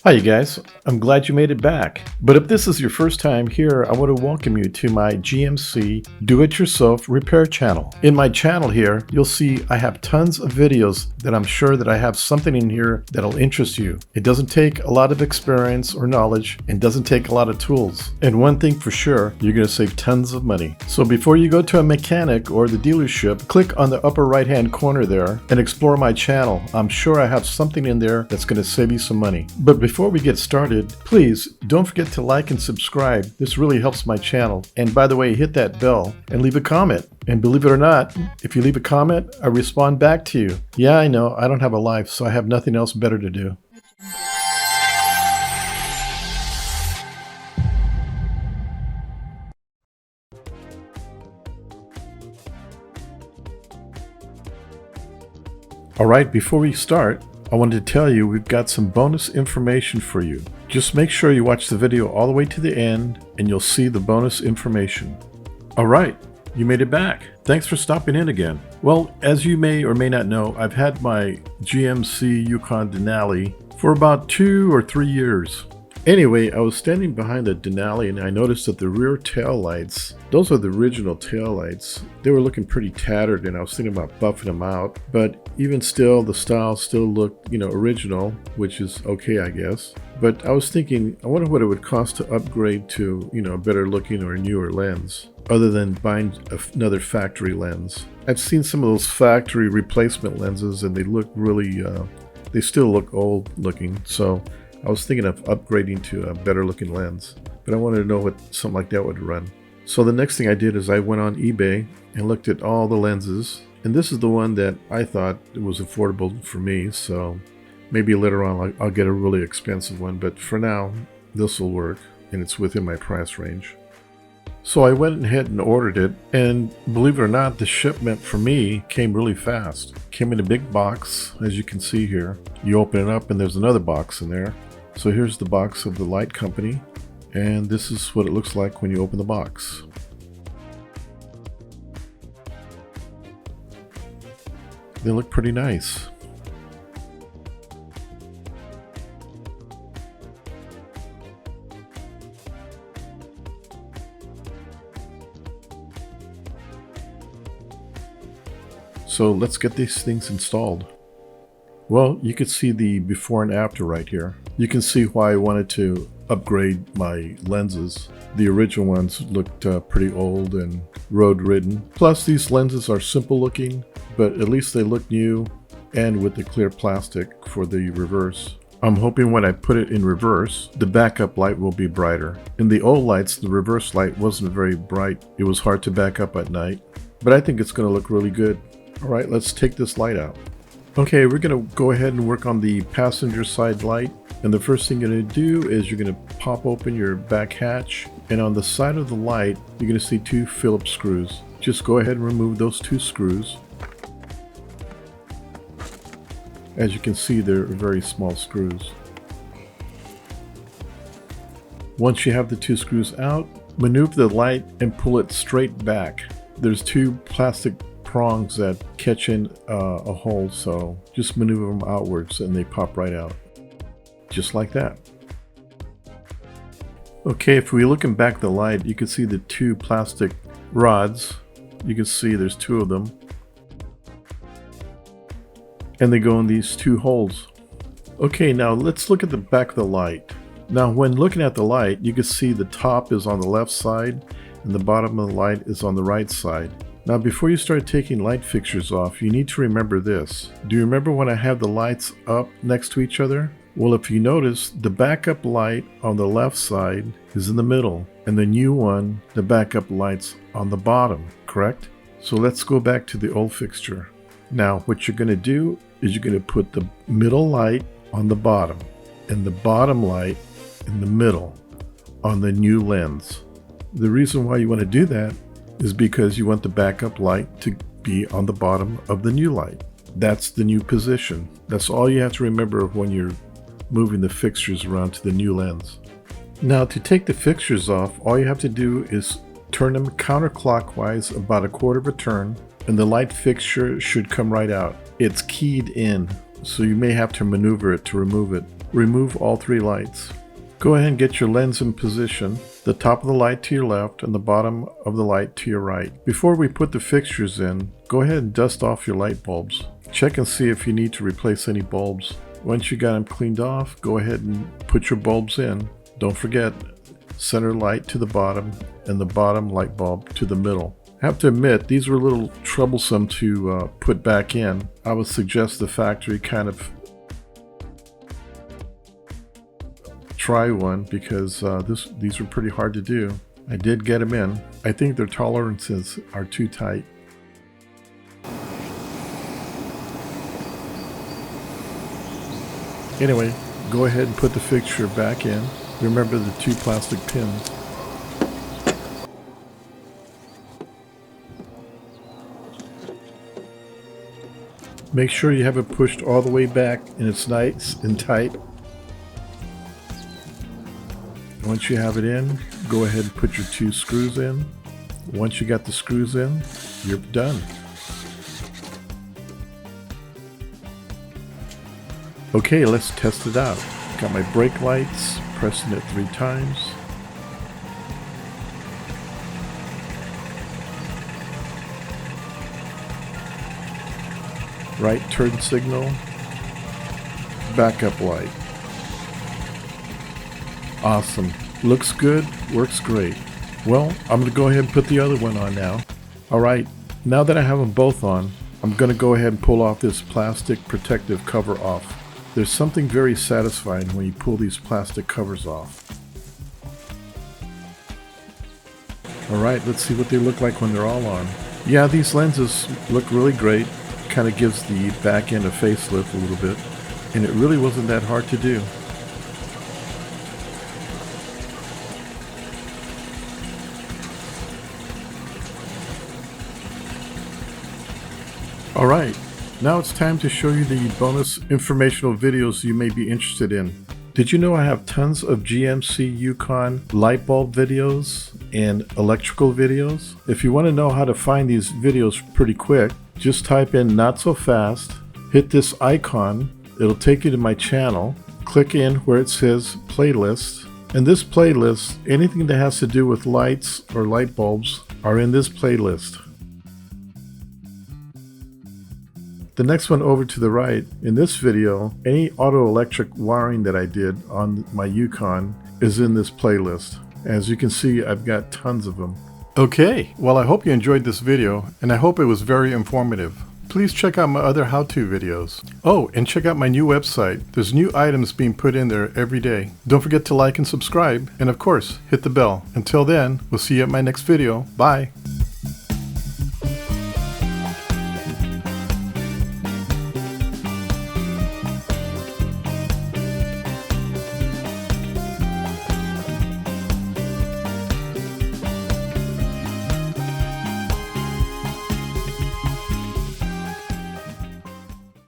Hi you guys, I'm glad you made it back. But if this is your first time here, I want to welcome you to my GMC Do-It-Yourself Repair channel. In my channel here, you'll see I have tons of videos that I'm sure that I have something in here that'll interest you. It doesn't take a lot of experience or knowledge and doesn't take a lot of tools. And one thing for sure, you're going to save tons of money. So before you go to a mechanic or the dealership, click on the upper right hand corner there and explore my channel. I'm sure I have something in there that's going to save you some money. But before we get started, please don't forget to like and subscribe. This really helps my channel. And by the way, hit that bell and leave a comment. And believe it or not, if you leave a comment, I respond back to you. Yeah, I know, I don't have a life, so I have nothing else better to do. All right, before we start, I wanted to tell you we've got some bonus information for you. Just make sure you watch the video all the way to the end and you'll see the bonus information. All right, you made it back. Thanks for stopping in again. Well, as you may or may not know, I've had my GMC Yukon Denali for about 2 or 3 years. Anyway, I was standing behind the Denali and I noticed that the rear tail lights, those are the original tail lights, they were looking pretty tattered and I was thinking about buffing them out. But even still, the style still looked, original, which is okay, I guess. But I was thinking, I wonder what it would cost to upgrade to, a better looking or a newer lens, other than buying another factory lens. I've seen some of those factory replacement lenses and they look really, they still look old looking. So I was thinking of upgrading to a better looking lens, but I wanted to know what something like that would run. So the next thing I did is I went on eBay and looked at all the lenses, and this is the one that I thought was affordable for me. So maybe later on I'll get a really expensive one, but for now this will work and it's within my price range. So I went ahead and ordered it, and believe it or not, the shipment for me came really fast. Came in a big box, as you can see here. You open it up and there's another box in there. So here's the box of the light company, and this is what it looks like when you open the box. They look pretty nice. So let's get these things installed. Well, you can see the before and after right here. You can see why I wanted to upgrade my lenses. The original ones looked pretty old and road-ridden. Plus, these lenses are simple looking, but at least they look new and with the clear plastic for the reverse. I'm hoping when I put it in reverse, the backup light will be brighter. In the old lights, the reverse light wasn't very bright. It was hard to back up at night, but I think it's going to look really good. All right, let's take this light out. Okay, we're going to go ahead and work on the passenger side light. And the first thing you're going to do is you're going to pop open your back hatch. And on the side of the light, you're going to see 2 Phillips screws. Just go ahead and remove those 2 screws. As you can see, they're very small screws. Once you have the 2 screws out, maneuver the light and pull it straight back. There's 2 plastic prongs that catch in a hole, so just maneuver them outwards and they pop right out. Just like that. Okay, if we look in back the light, you can see the 2 plastic rods. You can see there's 2 of them. And they go in these 2 holes. Okay, now let's look at the back of the light. Now when looking at the light, you can see the top is on the left side and the bottom of the light is on the right side. Now before you start taking light fixtures off, you need to remember this. Do you remember when I have the lights up next to each other? Well, if you notice, the backup light on the left side is in the middle, and the new one, the backup light's on the bottom, correct? So let's go back to the old fixture. Now what you're going to do is you're going to put the middle light on the bottom and the bottom light in the middle on the new lens. The reason why you want to do that is because you want the backup light to be on the bottom of the new light. That's the new position. That's all you have to remember when you're moving the fixtures around to the new lens. Now to take the fixtures off, all you have to do is turn them counterclockwise about a quarter of a turn, and the light fixture should come right out. It's keyed in, so you may have to maneuver it to remove it. remove all 3 lights. Go ahead and get your lens in position, the top of the light to your left and the bottom of the light to your right. Before we put the fixtures in, go ahead and dust off your light bulbs. Check and see if you need to replace any bulbs. Once you got them cleaned off, go ahead and put your bulbs in. Don't forget, center light to the bottom and the bottom light bulb to the middle. I have to admit, these were a little troublesome to put back in. I would suggest the factory kind of try one because these were pretty hard to do. I did get them in. I think their tolerances are too tight. Anyway, go ahead and put the fixture back in. Remember the 2 plastic pins. Make sure you have it pushed all the way back and it's nice and tight. Once you have it in, go ahead and put your 2 screws in. Once you got the screws in, you're done. Okay, let's test it out. Got my brake lights, pressing it 3 times. Right turn signal, backup light. Awesome. Looks good, works great. Well, I'm going to go ahead and put the other one on now. Alright, now that I have them both on, I'm going to go ahead and pull off this plastic protective cover off. There's something very satisfying when you pull these plastic covers off. Alright, let's see what they look like when they're all on. Yeah, these lenses look really great. Kind of gives the back end a facelift a little bit. And it really wasn't that hard to do. Alright, now it's time to show you the bonus informational videos you may be interested in. Did you know I have tons of GMC Yukon light bulb videos and electrical videos? If you want to know how to find these videos pretty quick, just type in not so fast, hit this icon, it'll take you to my channel, click in where it says playlist. In this playlist, anything that has to do with lights or light bulbs are in this playlist. The next one over to the right, in this video, any auto electric wiring that I did on my Yukon is in this playlist. As you can see, I've got tons of them. Okay, well I hope you enjoyed this video, and I hope it was very informative. Please check out my other how-to videos. Oh, and check out my new website. There's new items being put in there every day. Don't forget to like and subscribe, and of course, hit the bell. Until then, we'll see you at my next video. Bye!